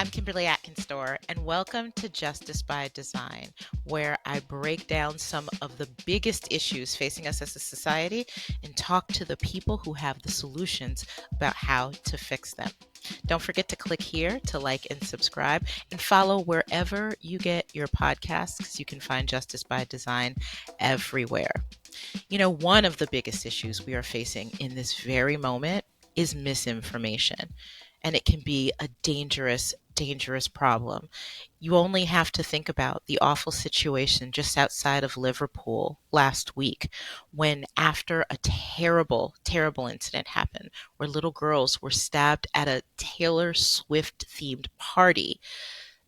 I'm Kimberly Atkinstor, and welcome to Justice by Design, where I break down some of the biggest issues facing us as a society and talk to the people who have the solutions about how to fix them. Don't forget to click here to like and subscribe and follow wherever you get your podcasts because you can find Justice by Design everywhere. You know, one of the biggest issues we are facing in this very moment is misinformation. And it can be a dangerous, dangerous problem. You only have to think about the awful situation just outside of Liverpool last week when, after a terrible, terrible incident happened where little girls were stabbed at a Taylor Swift themed party,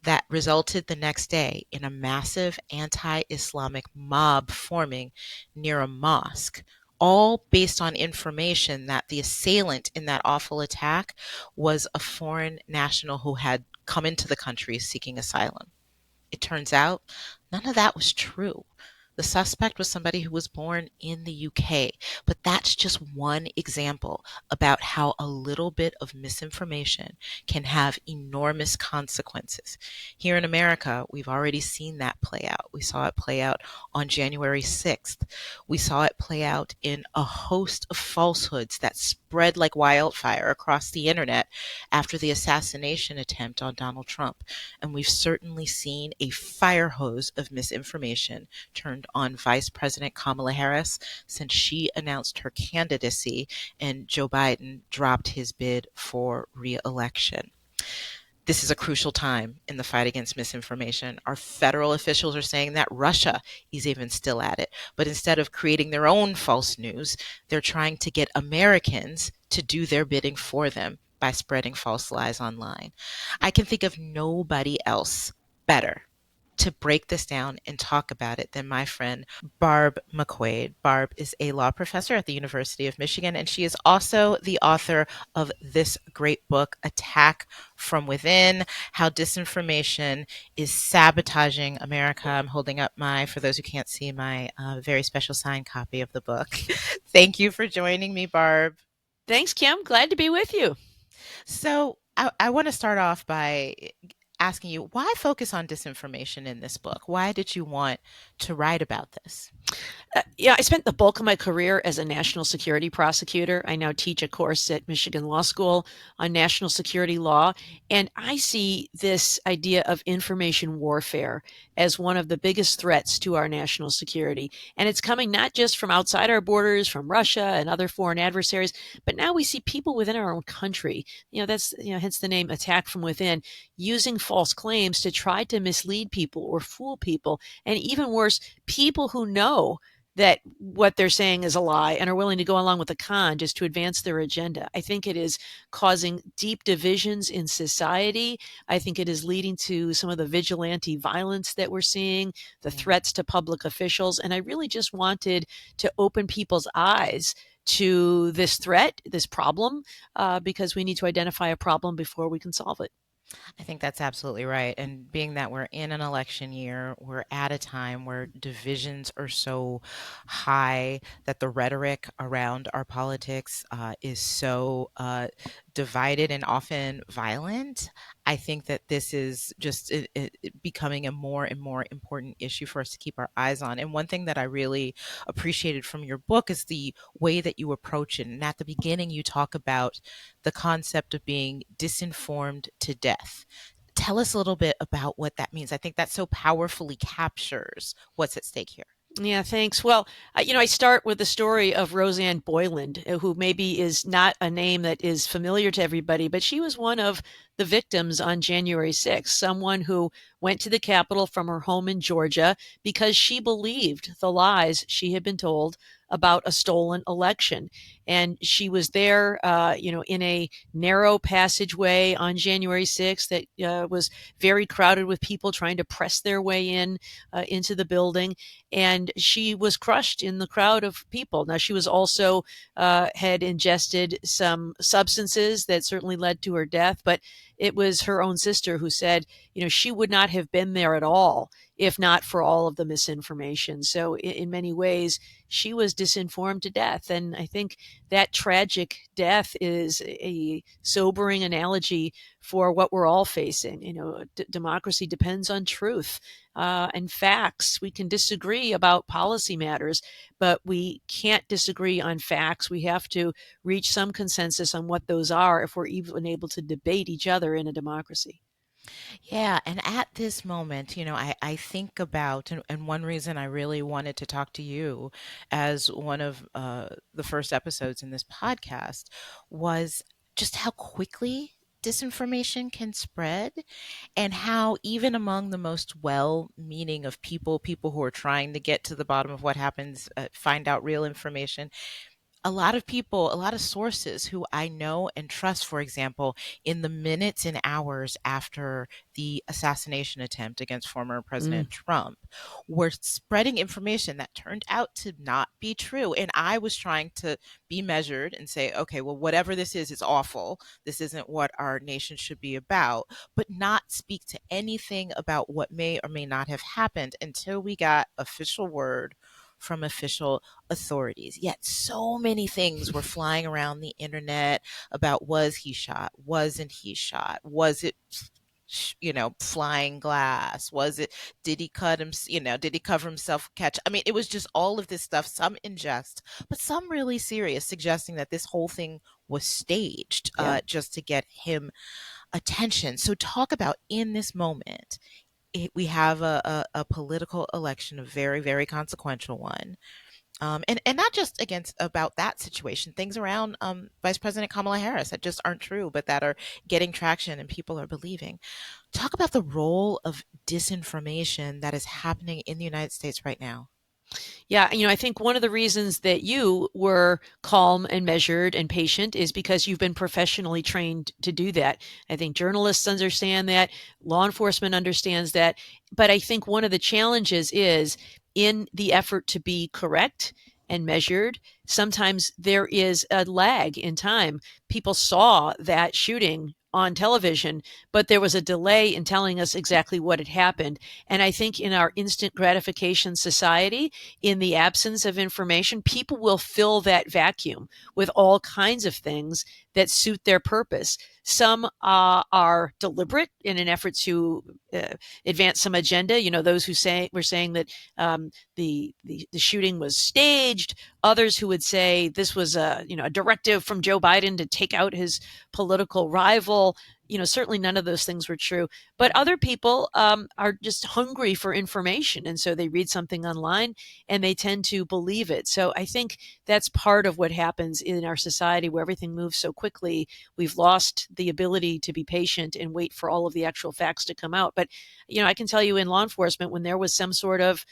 that resulted the next day in a massive anti-Islamic mob forming near a mosque, all based on information that the assailant in that awful attack was a foreign national who had come into the country seeking asylum. It turns out none of that was true. The suspect was somebody who was born in the UK, but that's just one example about how a little bit of misinformation can have enormous consequences. Here in America, we've already seen that play out. We saw it play out on January 6th. We saw it play out in a host of falsehoods that spread like wildfire across the internet after the assassination attempt on Donald Trump. And we've certainly seen a fire hose of misinformation turned on Vice President Kamala Harris since she announced her candidacy and Joe Biden dropped his bid for re-election. This is a crucial time in the fight against misinformation. Our federal officials are saying that Russia is even still at it. But instead of creating their own false news, they're trying to get Americans to do their bidding for them by spreading false lies online. I can think of nobody else better to break this down and talk about it than my friend Barb McQuade. Barb is a law professor at the University of Michigan, and she is also the author of this great book, Attack from Within: How Disinformation is Sabotaging America. I'm holding up for those who can't see, my very special signed copy of the book. Thank you for joining me, Barb. Thanks, Kim. Glad to be with you. So I want to start off by asking you, why focus on disinformation in this book? Why did you want to write about this? I spent the bulk of my career as a national security prosecutor. I now teach a course at Michigan Law School on national security law. And I see this idea of information warfare as one of the biggest threats to our national security. And it's coming not just from outside our borders, from Russia and other foreign adversaries, but now we see people within our own country. That's, hence the name Attack from Within, using false claims to try to mislead people or fool people. And even worse, people who know that what they're saying is a lie and are willing to go along with the con just to advance their agenda. I think it is causing deep divisions in society. I think it is leading to some of the vigilante violence that we're seeing, the threats to public officials. And I really just wanted to open people's eyes to this threat, this problem, because we need to identify a problem before we can solve it. I think that's absolutely right. And being that we're in an election year, we're at a time where divisions are so high, that the rhetoric around our politics is so divided and often violent. I think that this is just becoming a more and more important issue for us to keep our eyes on. And one thing that I really appreciated from your book is the way that you approach it. And at the beginning, you talk about the concept of being disinformed to death. Tell us a little bit about what that means. I think that so powerfully captures what's at stake here. Yeah, thanks. Well, I start with the story of Roseanne Boyland, who maybe is not a name that is familiar to everybody, but she was one of the victims on January 6th, someone who went to the Capitol from her home in Georgia because she believed the lies she had been told about a stolen election. And she was there, in a narrow passageway on January 6th that was very crowded with people trying to press their way into the building. And she was crushed in the crowd of people. Now, she was also had ingested some substances that certainly led to her death, but it was her own sister who said, she would not have been there at all if not for all of the misinformation. So in many ways, she was disinformed to death. And I think that tragic death is a sobering analogy for what we're all facing. Democracy depends on truth and facts. We can disagree about policy matters, but we can't disagree on facts. We have to reach some consensus on what those are if we're even able to debate each other in a democracy. Yeah, and at this moment, I think about, and one reason I really wanted to talk to you as one of the first episodes in this podcast was just how quickly disinformation can spread, and how even among the most well-meaning of people who are trying to get to the bottom of what happens, find out real information, a lot of people, a lot of sources who I know and trust, for example, in the minutes and hours after the assassination attempt against former Mm, President Trump, were spreading information that turned out to not be true. And I was trying to be measured and say, okay, well, whatever this is awful. This isn't what our nation should be about, but not speak to anything about what may or may not have happened until we got official word from official authorities. Yet so many things were flying around the internet about, was he shot? Wasn't he shot? Was it flying glass? Was it, did he cut him, did he cover himself catch? I mean, it was just all of this stuff, some in jest, but some really serious, suggesting that this whole thing was staged yeah. just to get him attention. So talk about, in this moment, we have a political election, a very, very consequential one. And not just against about that situation, things around Vice President Kamala Harris that just aren't true, but that are getting traction and people are believing. Talk about the role of disinformation that is happening in the United States right now. Yeah, I think one of the reasons that you were calm and measured and patient is because you've been professionally trained to do that. I think journalists understand that, law enforcement understands that. But I think one of the challenges is in the effort to be correct and measured, sometimes there is a lag in time. People saw that shooting on television, but there was a delay in telling us exactly what had happened. And I think in our instant gratification society, in the absence of information, people will fill that vacuum with all kinds of things that suit their purpose. Some are deliberate in an effort to advance some agenda. Those who were saying that the shooting was staged. Others who would say this was a directive from Joe Biden to take out his political rival. Certainly none of those things were true. But other people are just hungry for information, and so they read something online and they tend to believe it. So I think that's part of what happens in our society where everything moves so quickly. We've lost the ability to be patient and wait for all of the actual facts to come out. But, I can tell you in law enforcement, when there was some sort of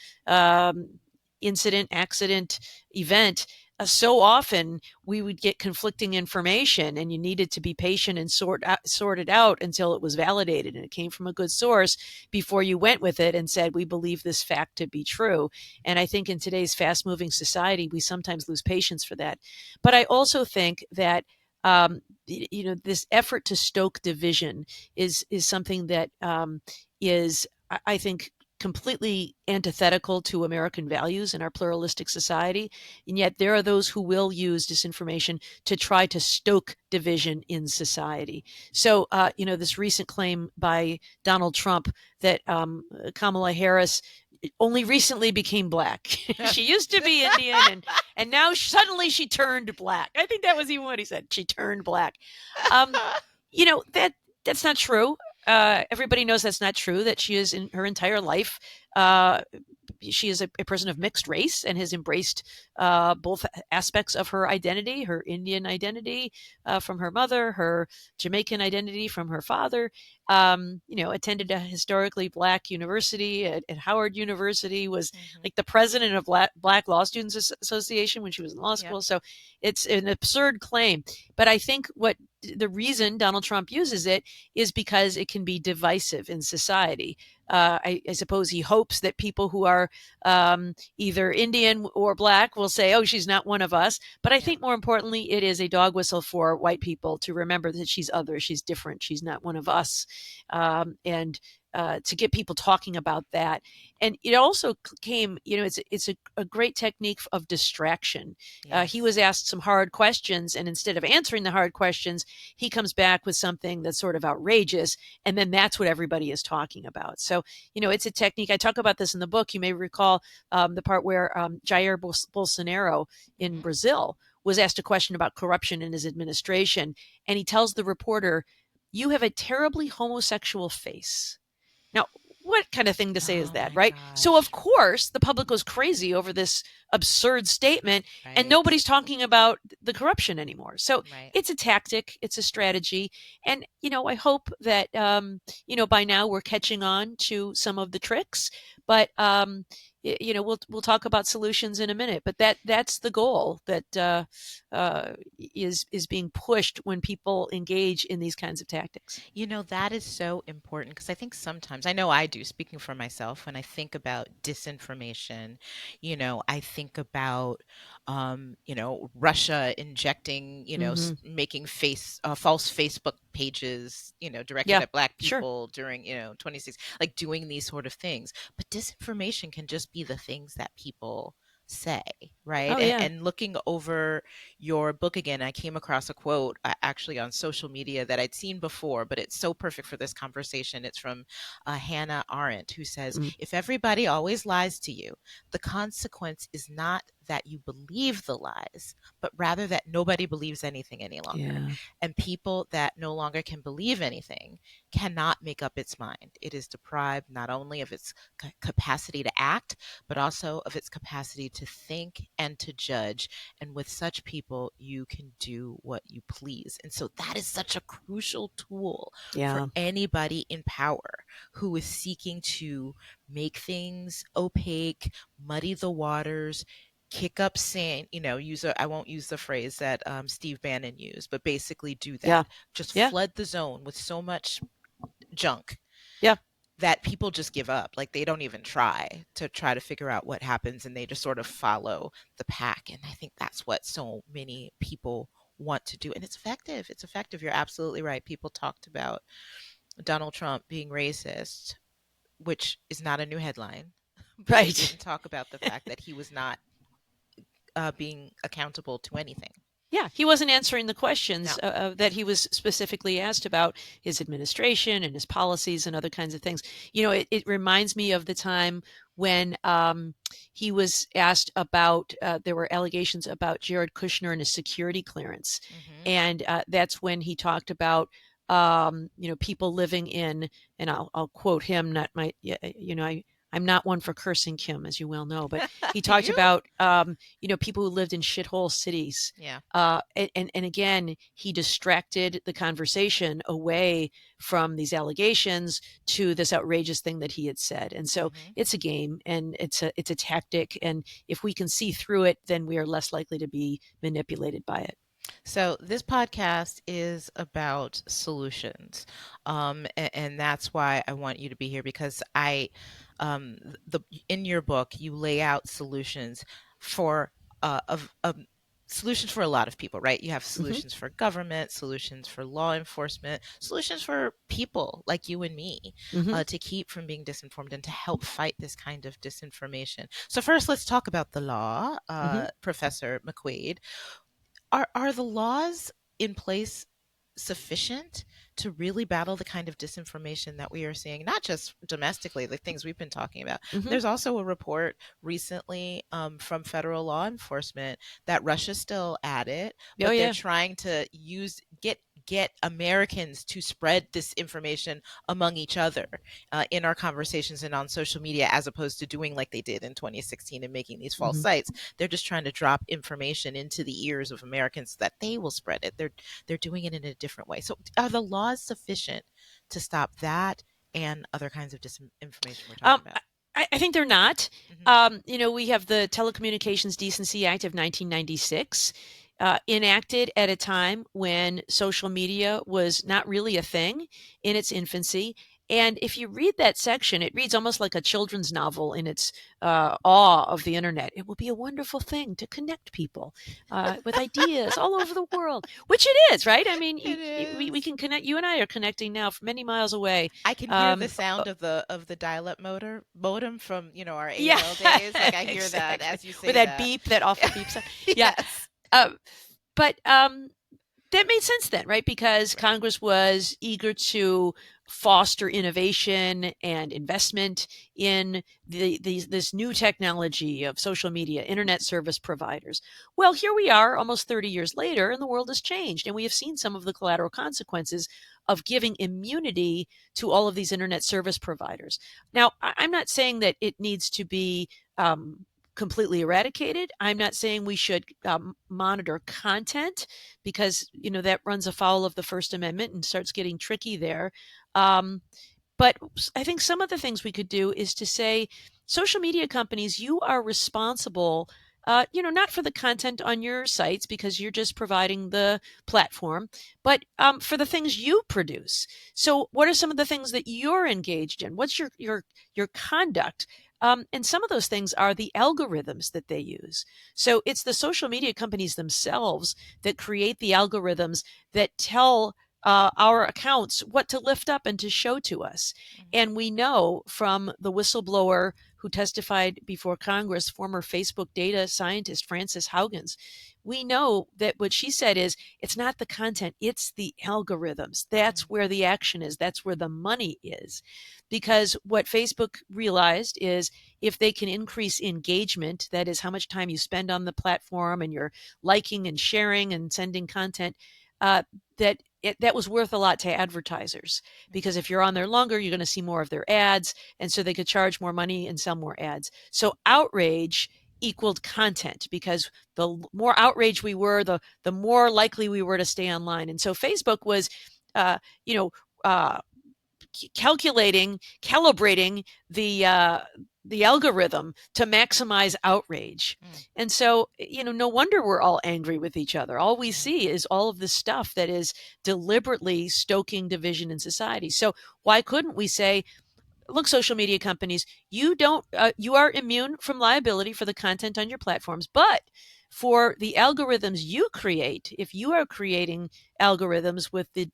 incident, accident, event, so often we would get conflicting information, and you needed to be patient and sort it out until it was validated and it came from a good source before you went with it and said, we believe this fact to be true. And I think in today's fast moving society, we sometimes lose patience for that. But I also think that this effort to stoke division is something that is, I think, completely antithetical to American values in our pluralistic society. And yet there are those who will use disinformation to try to stoke division in society. So, this recent claim by Donald Trump that Kamala Harris only recently became black. She used to be Indian, and now suddenly she turned black. I think that was even what he said. She turned black. Um, that's not true. Everybody knows that's not true. That she is in her entire life. She is a person of mixed race and has embraced both aspects of her identity, her Indian identity from her mother, her Jamaican identity from her father. Attended a historically black university at Howard University, was like the president of Black Law Students Association when she was in law school. Yep. So it's an absurd claim. But I think what the reason Donald Trump uses it is because it can be divisive in society. I suppose he hopes that people who are either Indian or black will say, oh, she's not one of us. But I think more importantly, it is a dog whistle for white people to remember that she's other, she's different, she's not one of us. And to get people talking about that. And it also came, it's a great technique of distraction. He was Yes. asked some hard questions, and instead of answering the hard questions, he comes back with something that's sort of outrageous, and then that's what everybody is talking about. So, it's a technique. I talk about this in the book. You may recall the part where Jair Bolsonaro in Hmm. Brazil was asked a question about corruption in his administration, and he tells the reporter, "You have a terribly homosexual face." Now, what kind of thing to say is Oh that, my right? So, of gosh. course, the public goes crazy over this absurd statement, and Right. nobody's talking about the corruption anymore. So, Right. it's a tactic, it's a strategy. And, I hope that, by now we're catching on to some of the tricks. But, we'll talk about solutions in a minute. But that's the goal that is being pushed when people engage in these kinds of tactics. That is so important because I think sometimes, I know I do, speaking for myself, when I think about disinformation, I think about, Russia injecting, Hmm. making false Facebook pages, directed Yeah, at Black sure. people during, 26, like doing these sort of things. But disinformation can just be the things that people say, right? Oh, And, yeah. and looking over your book again, I came across a quote actually on social media that I'd seen before, but it's so perfect for this conversation. It's from Hannah Arendt, who says, Mm, "If everybody always lies to you, the consequence is not that you believe the lies, but rather that nobody believes anything any longer. yeah. And people that no longer can believe anything cannot make up its mind. It is deprived not only of its capacity to act, but also of its capacity to think and to judge. And with such people, you can do what you please." And so that is such a crucial tool for Yeah. anybody in power who is seeking to make things opaque, muddy the waters, kick up sand, I won't use the phrase that Steve Bannon used, but basically do Yeah. that. Just Yeah. flood the zone with so much junk Yeah. that people just give up. Like they don't even try to figure out what happens, and they just sort of follow the pack. And I think that's what so many people want to do. And it's effective. It's effective. You're absolutely right. People talked about Donald Trump being racist, which is not a new headline, but they Right. didn't talk about the fact that he was not being accountable to anything. Yeah. He wasn't answering the questions No. that he was specifically asked about his administration and his policies and other kinds of things. It reminds me of the time when he was asked about, there were allegations about Jared Kushner and his security clearance. Hmm. And that's when he talked about, people living in, and I'll quote him, not my, I'm not one for cursing Kim, as you well know, but he talked You? about, people who lived in shithole cities. Yeah. And again, he distracted the conversation away from these allegations to this outrageous thing that he had said. And so Hmm. it's a game, and it's a tactic. And if we can see through it, then we are less likely to be manipulated by it. So this podcast is about solutions, and that's why I want you to be here because um, the in your book you lay out solutions for of solutions for a lot of people, right? You have Hmm. solutions for government, solutions for law enforcement, solutions for people like you and me, Hmm. to keep from being disinformed and to help fight this kind of disinformation. So first, let's talk about the law, Hmm. Professor McQuade. Are the laws in place sufficient to really battle the kind of disinformation that we are seeing, not just domestically, the things we've been talking about? Hmm. There's also a report recently from federal law enforcement that Russia's still at it, Oh, but they're yeah. trying to get Americans to spread this information among each other in our conversations and on social media, as opposed to doing like they did in 2016 and making these false Hmm. sites. They're just trying to drop information into the ears of Americans so that they will spread it. They're doing it in a different way. So are the laws sufficient to stop that and other kinds of disinformation we're Um, talking about? I think they're not. Hmm. We have the Telecommunications Decency Act of 1996, enacted at a time when social media was not really a thing in its infancy. And if you read that section, it reads almost like a children's novel in its awe of the internet. It will be a wonderful thing to connect people with ideas all over the world, which it is, right? I mean, It we is. can connect. You and I are connecting now from many miles away. I can hear the Um, sound of the dial-up modem from, our yeah, AOL days. Like I hear that exactly. as you With say that that. beep, that awful beep sound. Yeah. Yes. Uh, but that made sense then, right? Because Right. Congress was eager to foster innovation and investment in this new technology of social media, internet service providers. Well, here we are almost 30 years later, and the world has changed. And we have seen some of the collateral consequences of giving immunity to all of these internet service providers. Now, I'm not saying that it needs to be completely eradicated. I'm not saying we should monitor content because that runs afoul of the First Amendment and starts getting tricky there. Um, but I think some of the things we could do is to say, social media companies, you are responsible. Not for the content on your sites because you're just providing the platform, but for the things you produce. So, what are some of the things that you're engaged in? What's your conduct? And some of those things are the algorithms that they use. So it's the social media companies themselves that create the algorithms that tell our accounts what to lift up and to show to us. Mhm. And we know from the whistleblower who testified before Congress, former Facebook data scientist Frances Haugens, we know that what she said is it's not the content, it's the algorithms. That's Mm. where the action is, that's where the money is. Because what Facebook realized is if they can increase engagement, that is how much time you spend on the platform and you're liking and sharing and sending content, uh, that was worth a lot to advertisers because Mhm. if you're on there longer, you're going to see more of their ads, and so they could charge more money and sell more ads. So outrage equaled content because the more outraged we were, the more likely we were to stay online. And so Facebook was, uh, you know, uh, calibrating the algorithm to maximize outrage. Mm. And so, no wonder we're all angry with each other. All we Right. see is all of this stuff that is deliberately stoking division in society. So why couldn't we say, look, social media companies, you are immune from liability for the content on your platforms, but for the algorithms you create, if you are creating algorithms with the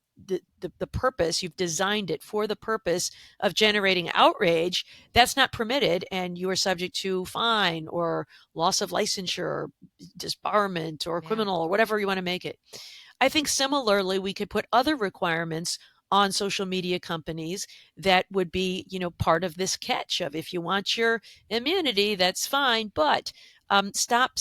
purpose, you've designed it for the purpose of generating outrage, that's not permitted, and you are subject to fine or loss of licensure or disbarment or Yeah. criminal or whatever you want to make it. I think similarly, we could put other requirements on social media companies that would be, part of this catch of if you want your immunity, that's fine, but stop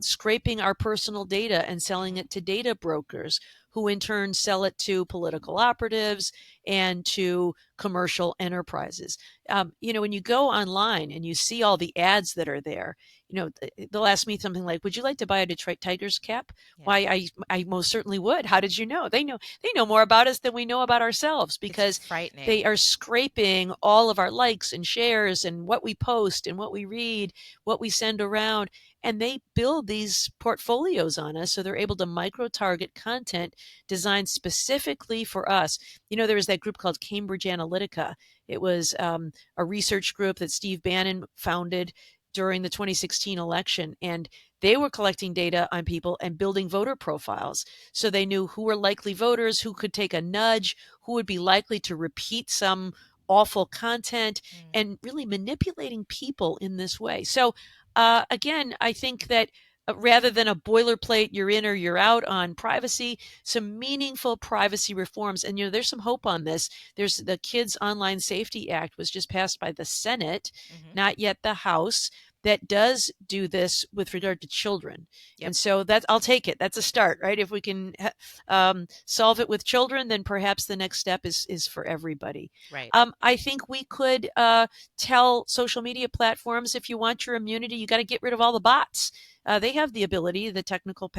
scraping our personal data and selling Mhm. it to data brokers who in turn sell it to political operatives and to commercial enterprises. When you go online and you see all the ads that are there, they'll ask me something like, would you like to buy a Detroit Tigers cap? Yeah. Why, I most certainly would. How did you know? They know more about us than we know about ourselves It's because they frightening. are scraping all of our likes and shares and what we post and what we read, what we send around. And they build these portfolios on us so they're able to micro target content designed specifically for us. There was that group called Cambridge Analytica. It was a research group that Steve Bannon founded during the 2016 election. And they were collecting data on people and building voter profiles. So they knew who were likely voters, who could take a nudge, who would be likely to repeat some awful content, Mm. and really manipulating people in this way. So, again, I think that rather than a boilerplate, you're in or you're out on privacy, some meaningful privacy reforms. And, there's some hope on this. There's the Kids Online Safety Act was just passed by the Senate, Mhm. not yet the House, that does do this with regard to children. Yep. And so I'll take it. That's a start, right? If we can solve it with children, then perhaps the next step is for everybody. Right. I think we could tell social media platforms, if you want your immunity, you got to get rid of all the bots. They have the ability, the technical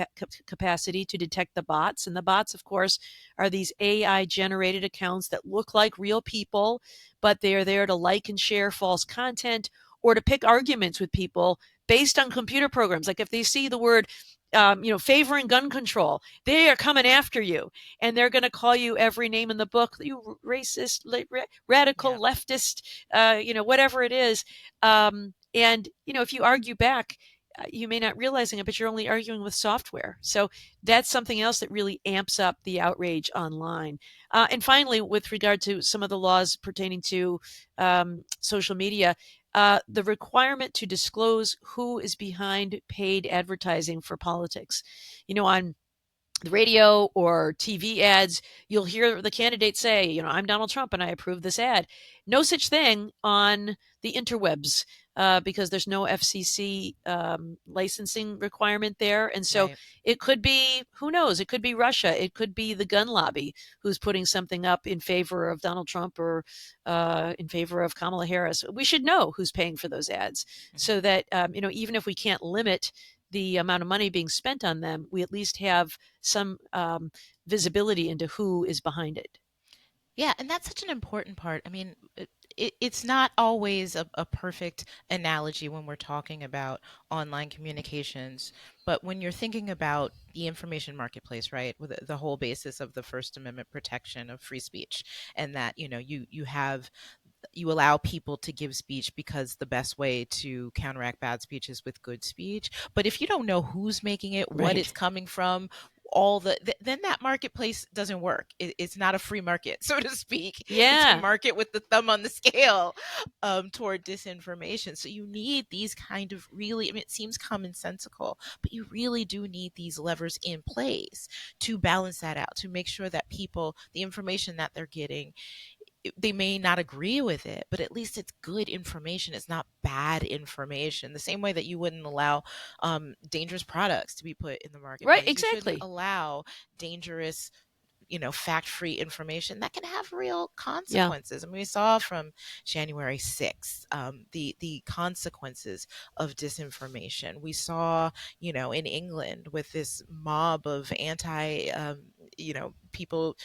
capacity to detect the bots. And the bots, of course, are these AI generated accounts that look like real people, but they are there to like and share false content or to pick arguments with people based on computer programs. Like if they see the word favoring gun control. They are coming after you, and they're going to call you every name in the book. You racist, radical, Yeah. leftist, whatever it is. And if you argue back, you may not realizing it, but you're only arguing with software. So that's something else that really amps up the outrage online. And finally, with regard to some of the laws pertaining to social media, the requirement to disclose who is behind paid advertising for politics. On the radio or TV ads, you'll hear the candidates say, I'm Donald Trump and I approve this ad. No such thing on the interwebs because there's no FCC licensing requirement there. And so Right. it could be, who knows, it could be Russia. It could be the gun lobby who's putting something up in favor of Donald Trump or in favor of Kamala Harris. We should know who's paying for those ads Mhm. so that, even if we can't limit the amount of money being spent on them, we at least have some visibility into who is behind it. Yeah, and that's such an important part. I mean, it's not always a perfect analogy when we're talking about online communications, but when you're thinking about the information marketplace, right, with the whole basis of the First Amendment protection of free speech, and that you allow people to give speech because the best way to counteract bad speech is with good speech. But if you don't know who's making it, what it's Right. coming from, then that marketplace doesn't work. It's not a free market, so to speak. It's a Yeah. market with the thumb on the scale toward disinformation. So you need these kind of really, I mean, it seems commonsensical, but you really do need these levers in place to balance that out, to make sure that people, the information that they're getting, they may not agree with it, but at least it's good information. It's not bad information. The same way that you wouldn't allow dangerous products to be put in the Right. marketplace, you shouldn't Exactly. allow dangerous, fact-free information that can have real Yeah. consequences. I mean, we saw from January 6th the consequences of disinformation. We saw, in England with this mob of people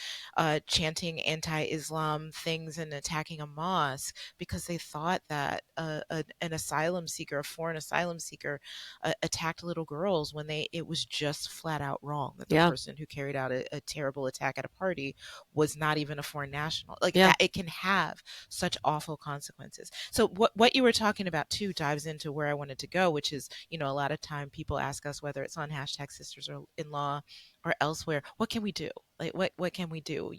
chanting anti-Islam things and attacking a mosque because they thought that an asylum seeker, a foreign asylum seeker, attacked little girls when it was just flat out wrong, that the Yeah. person who carried out a terrible attack at a party was not even a foreign national. Like Yeah. that, it can have such awful consequences. So what you were talking about too dives into where I wanted to go, which is, a lot of time people ask us, whether it's on hashtag sisters or in law or elsewhere, what can we do? Like what can we do?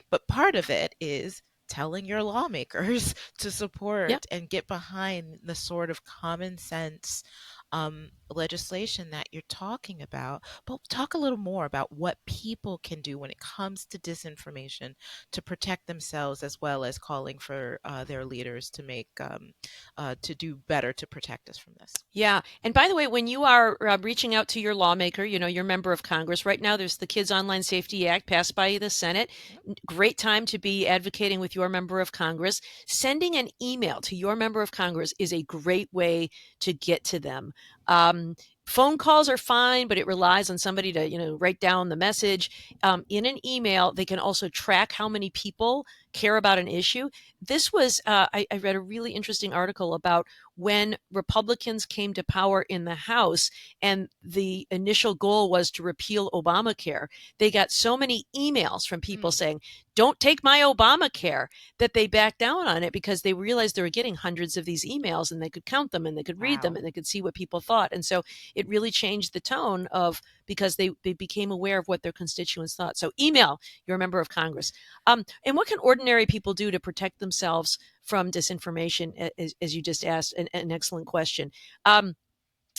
But part of it is telling your lawmakers to Yeah. support and get behind the sort of common sense legislation that you're talking about. But talk a little more about what people can do when it comes to disinformation to protect themselves, as well as calling for their leaders to to do better to protect us from this. Yeah. And by the way, when you are reaching out to your lawmaker, your member of Congress, right now there's the Kids Online Safety Act passed by the Senate. Yep. Great time to be advocating with your member of Congress. Sending an email to your member of Congress is a great way to get to them. Phone calls are fine, but it relies on somebody to, write down the message. In an email, they can also track how many people care about an issue. This was, I read a really interesting article about when Republicans came to power in the House and the initial goal was to repeal Obamacare. They got so many emails from people Mm. saying, don't take my Obamacare, that they backed down on it because they realized they were getting hundreds of these emails and they could count them and they could read them Wow. and they could see what people thought. And so it really changed the tone of, because they became aware of what their constituents thought. So email your member of Congress. And what can ordinary people do to protect themselves from disinformation, as you just asked? An excellent question.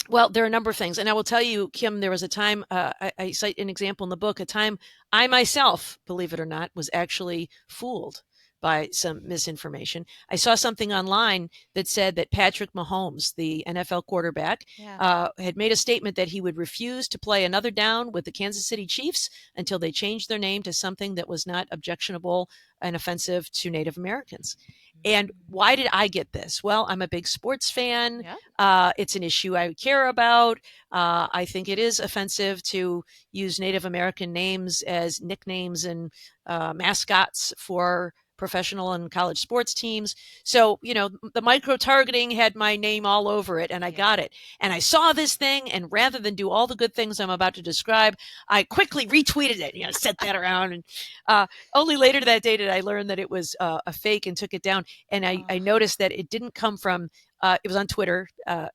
Well, there are a number of things. And I will tell you, Kim, there was a time, I cite an example in the book, a time I myself, believe it or not, was actually fooled by some misinformation. I saw something online that said that Patrick Mahomes, the NFL quarterback, Yeah. had made a statement that he would refuse to play another down with the Kansas City Chiefs until they changed their name to something that was not objectionable and offensive to Native Americans. And why did I get this? Well, I'm a big sports fan. Yeah. It's an issue I care about. I think it is offensive to use Native American names as nicknames and mascots for professional and college sports teams. So, the micro targeting had my name all over it, and I got it. And I saw this thing, and rather than do all the good things I'm about to describe, I quickly retweeted it, sent that around. And only later that day did I learn that it was a fake and took it down. And I noticed that it didn't come from it was on Twitter.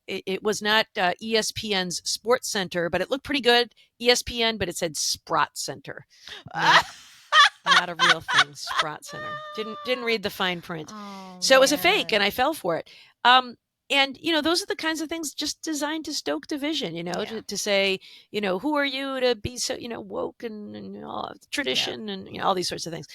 It was not ESPN's Sports Center, but it looked pretty good. ESPN, but it said Sprott Center. Not a real thing. Sprott Center. Didn't read the fine print. So it was a fake, and I fell for it. And those are the kinds of things just designed to stoke division. To say, who are you to be so woke and all tradition and all these sorts of things.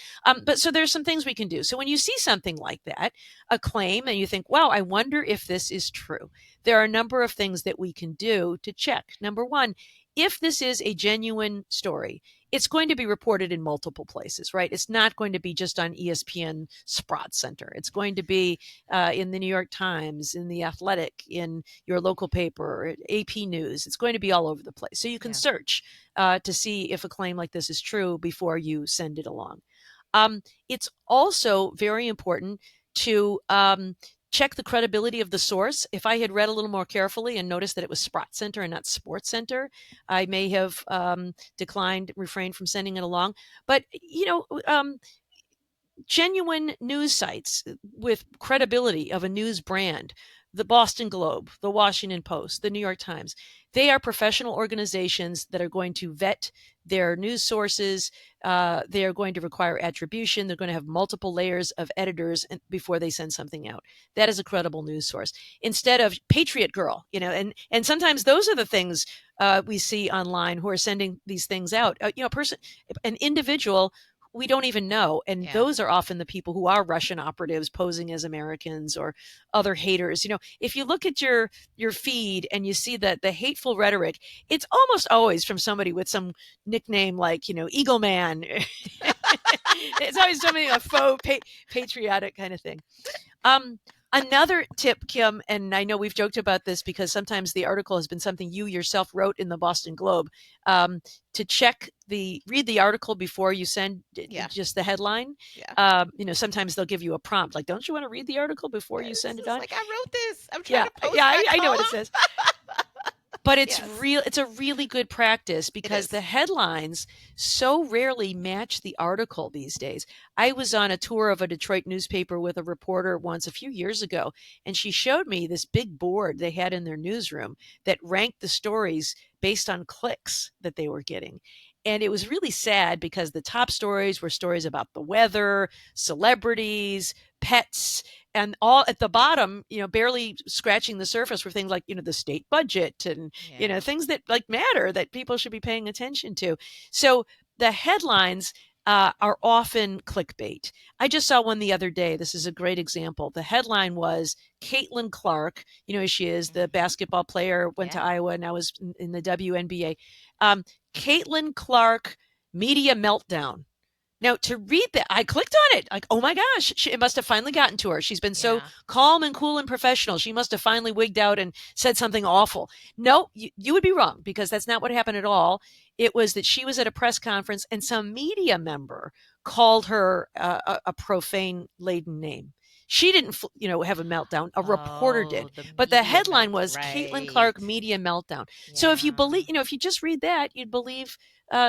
But so there's some things we can do. So when you see something like that, a claim, and you think, wow, I wonder if this is true, there are a number of things that we can do to check. Number one, if this is a genuine story, it's going to be reported in multiple places, right? It's not going to be just on ESPN Sprott Center. It's going to be in the New York Times, in the Athletic, in your local paper, AP News. It's going to be all over the place. So you can search to see if a claim like this is true before you send it along. It's also very important to check the credibility of the source. If I had read a little more carefully and noticed that it was Sprott Center and not Sports Center, I may have refrained from sending it along. But, genuine news sites with credibility of a news brand, the Boston Globe, the Washington Post, the New York Times, they are professional organizations that are going to vet their news sources. They are going to require attribution. They're going to have multiple layers of editors before they send something out. That is a credible news source. Instead of Patriot Girl, and sometimes those are the things we see online who are sending these things out. An individual we don't even know. And those are often the people who are Russian operatives posing as Americans or other haters. If you look at your feed and you see that the hateful rhetoric, it's almost always from somebody with some nickname like, Eagle Man. It's always something, a faux patriotic kind of thing. Another tip, Kim, and I know we've joked about this because sometimes the article has been something you yourself wrote in the Boston Globe, to read the article before you send just the headline. Sometimes they'll give you a prompt, like, don't you want to read the article before you send it on? Like, I wrote this. I'm trying to post I know what it says. But it's a really good practice because the headlines so rarely match the article these days. I was on a tour of a Detroit newspaper with a reporter once a few years ago, and she showed me this big board they had in their newsroom that ranked the stories based on clicks that they were getting. And it was really sad because the top stories were stories about the weather, celebrities, pets, and all at the bottom, barely scratching the surface were things like, the state budget and, things that like matter that people should be paying attention to. So the headlines are often clickbait. I just saw one the other day. This is a great example. The headline was Caitlin Clark. She is the basketball player, went to Iowa, now is in the WNBA. Caitlin Clark media meltdown. Now, to read that, I clicked on it. Like, oh my gosh, it must have finally gotten to her. She's been so calm and cool and professional. She must have finally wigged out and said something awful. No, you would be wrong because that's not what happened at all. It was that she was at a press conference and some media member called her a profane-laden name. She didn't, have a meltdown. A reporter did. But the headline was Caitlin Clark media meltdown. So if you believe, if you just read that, you'd believe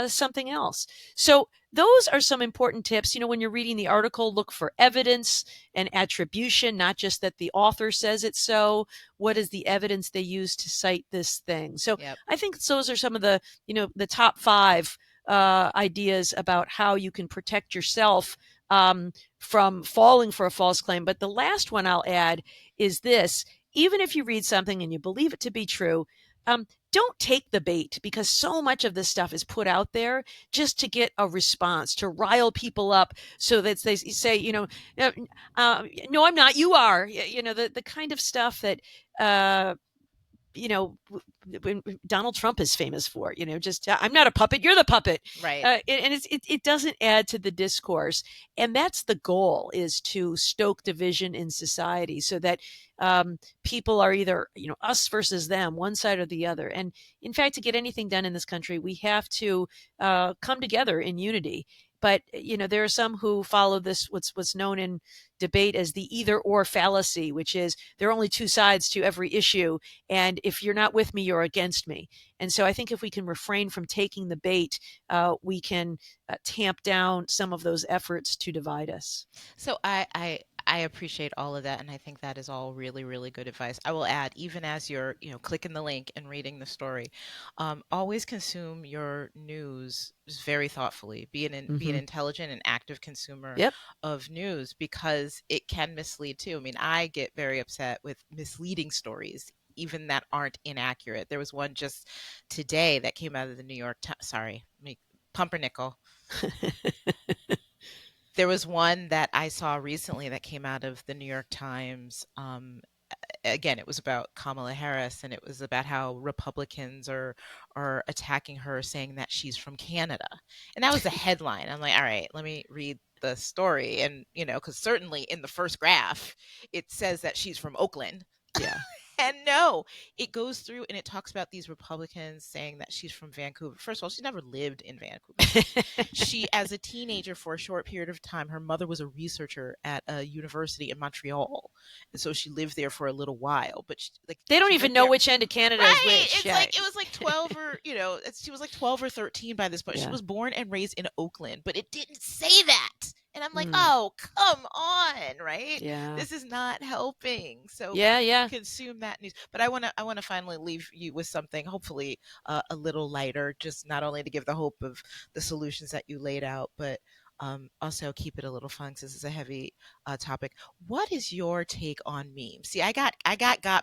something else. So those are some important tips. When you're reading the article, look for evidence and attribution, not just that the author says it so. What is the evidence they use to cite this thing? So I think those are some of the, the top 5 ideas about how you can protect yourself from falling for a false claim. But the last one I'll add is this: even if you read something and you believe it to be true, don't take the bait, because so much of this stuff is put out there just to get a response, to rile people up so that they say, no, I'm not, you are, the kind of stuff that, Donald Trump is famous for, just I'm not a puppet, you're the puppet. Right. And it doesn't add to the discourse. And that's the goal, is to stoke division in society so that people are either, us versus them, one side or the other. And in fact, to get anything done in this country, we have to come together in unity. But there are some who follow this what's known in debate as the either or fallacy, which is there are only two sides to every issue, and if you're not with me, you're against me. And so I think if we can refrain from taking the bait, we can tamp down some of those efforts to divide us. So I appreciate all of that, and I think that is all really, really good advice. I will add, even as you're, clicking the link and reading the story, always consume your news very thoughtfully. Be an Mm-hmm. intelligent and active consumer Yep. of news because it can mislead too. I mean, I get very upset with misleading stories, even that aren't inaccurate. There was one just today that came out of the New York Times. Sorry, me pumpernickel. There was one that I saw recently that came out of the New York Times. Again, it was about Kamala Harris, and it was about how Republicans are attacking her, saying that she's from Canada, and that was the headline. I'm like, all right, let me read the story, and because certainly in the first graph, it says that she's from Oakland. Yeah. And no, it goes through and it talks about these Republicans saying that she's from Vancouver. First of all, she's never lived in Vancouver. She, as a teenager, for a short period of time, her mother was a researcher at a university in Montreal, and so she lived there for a little while. But They don't she even lived know there, which end of Canada is right? which. It's Yeah. like it was like 12 or she was like 12 or 13 by this point. She Yeah. was born and raised in Oakland, but it didn't say that. And I'm like, Mm. oh, come on, right? Yeah. This is not helping. So Yeah. Yeah. consume that news. But I want to finally leave you with something, hopefully a little lighter, just not only to give the hope of the solutions that you laid out, but also keep it a little fun, because this is a heavy topic. What is your take on memes? See, I got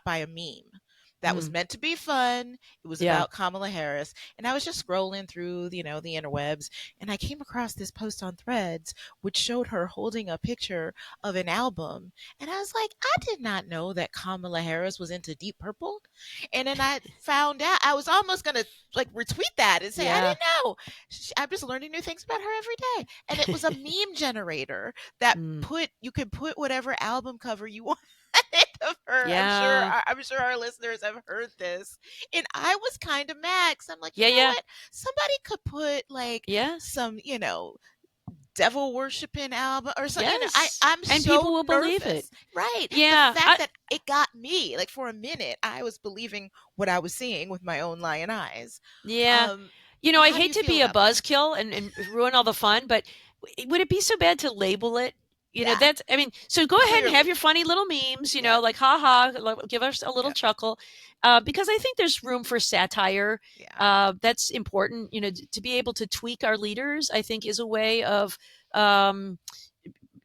by a meme that was Mm. meant to be fun. It was Yeah. about Kamala Harris, and I was just scrolling through, the interwebs, and I came across this post on Threads which showed her holding a picture of an album, and I was like, I did not know that Kamala Harris was into Deep Purple, and then I found out. I was almost gonna like retweet that and say I Yeah. didn't know. I'm just learning new things about her every day, and it was a meme generator that Mm. you could put whatever album cover you want of her. Yeah. I'm sure our listeners have heard this. And I was kind of mad because I'm like, you Yeah. know Yeah. what? Somebody could put like Yeah. some, devil worshiping album or something. Yes. I'm And people so will believe it. nervous. Right. The Yeah. fact that it got me, like for a minute, I was believing what I was seeing with my own lion eyes. Yeah. Um, I how do hate you to feel be a about that? buzzkill and ruin all the fun, but would it be so bad to label it? Yeah, That's, I mean, so go ahead and have clearly. your funny little memes, Yep. like, ha ha, give us a little Yep. chuckle. Because I think there's room for satire. Yeah. That's important, to be able to tweak our leaders, I think is a way of, um,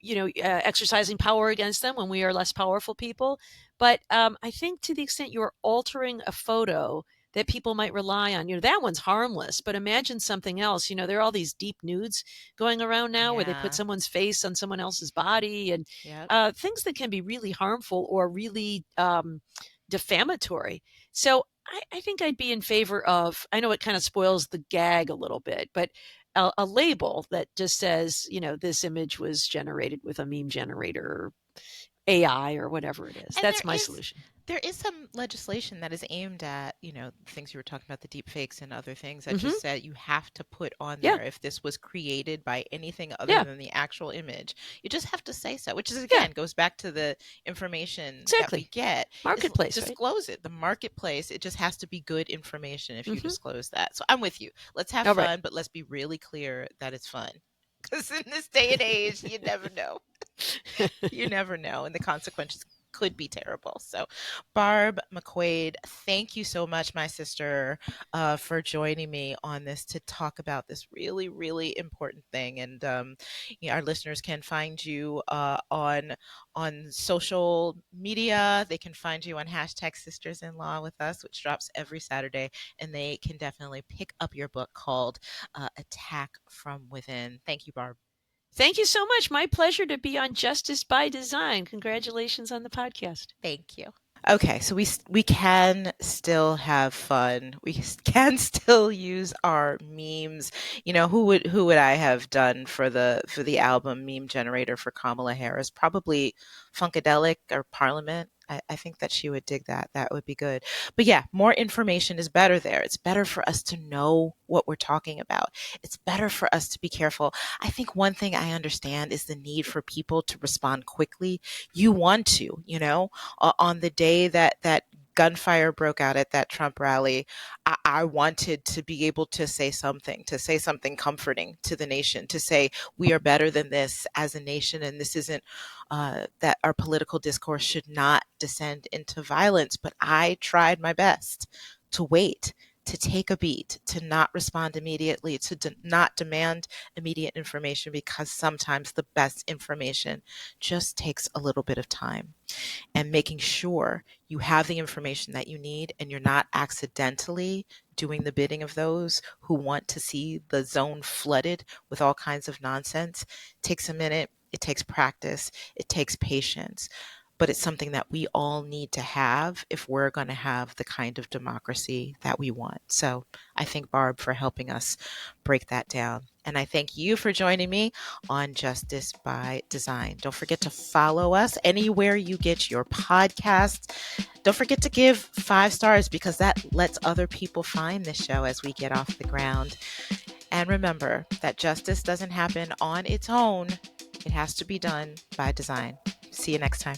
exercising power against them when we are less powerful people. But I think to the extent you're altering a photo that people might rely on, that one's harmless. But imagine something else. There are all these deep nudes going around now where they put Yeah. someone's face on someone else's body and Yep. things that can be really harmful or really defamatory. So I think I'd be in favor of, I know it kind of spoils the gag a little bit, but a label that just says, this image was generated with a meme generator or AI or whatever it is. And That's my solution. there is some legislation that is aimed at, things you were talking about, the deep fakes and other things that Hmm. just said you have to put on Yeah. there if this was created by anything other Yeah. than the actual image. You just have to say so, which is Yeah. again goes back to the information that we Exactly. get. Is Marketplace, right? disclose it. The marketplace, it just has to be good information if you Hmm. disclose that. So I'm with you. Let's have All right. fun, but let's be really clear that it's fun. Because in this day and age, you never know. You never know, and the consequences could be terrible. So, Barb McQuade, thank you so much, my sister, for joining me on this to talk about this really, really important thing. And our listeners can find you on social media. They can find you on hashtag Sisters in Law with Us, which drops every Saturday, and they can definitely pick up your book called Attack from Within. Thank you, Barb. Thank you so much. My pleasure to be on Justice by Design. Congratulations on the podcast. Thank you. Okay, so we can still have fun. We can still use our memes. Who would I have done for the album meme generator for Kamala Harris? Probably Funkadelic or Parliament. I think that she would dig that. That would be good. But yeah, more information is better there. It's better for us to know what we're talking about. It's better for us to be careful. I think one thing I understand is the need for people to respond quickly. You want to, on the day that gunfire broke out at that Trump rally, I wanted to be able to say something comforting to the nation, to say we are better than this as a nation, and this isn't that our political discourse should not descend into violence. But I tried my best to wait, to take a beat, to not respond immediately, to not demand immediate information, because sometimes the best information just takes a little bit of time. And making sure you have the information that you need and you're not accidentally doing the bidding of those who want to see the zone flooded with all kinds of nonsense takes a minute. It takes practice. It takes patience. But it's something that we all need to have if we're going to have the kind of democracy that we want. So I thank Barb for helping us break that down. And I thank you for joining me on Justice by Design. Don't forget to follow us anywhere you get your podcasts. Don't forget to give 5 stars, because that lets other people find this show as we get off the ground. And remember that justice doesn't happen on its own. It has to be done by design. See you next time.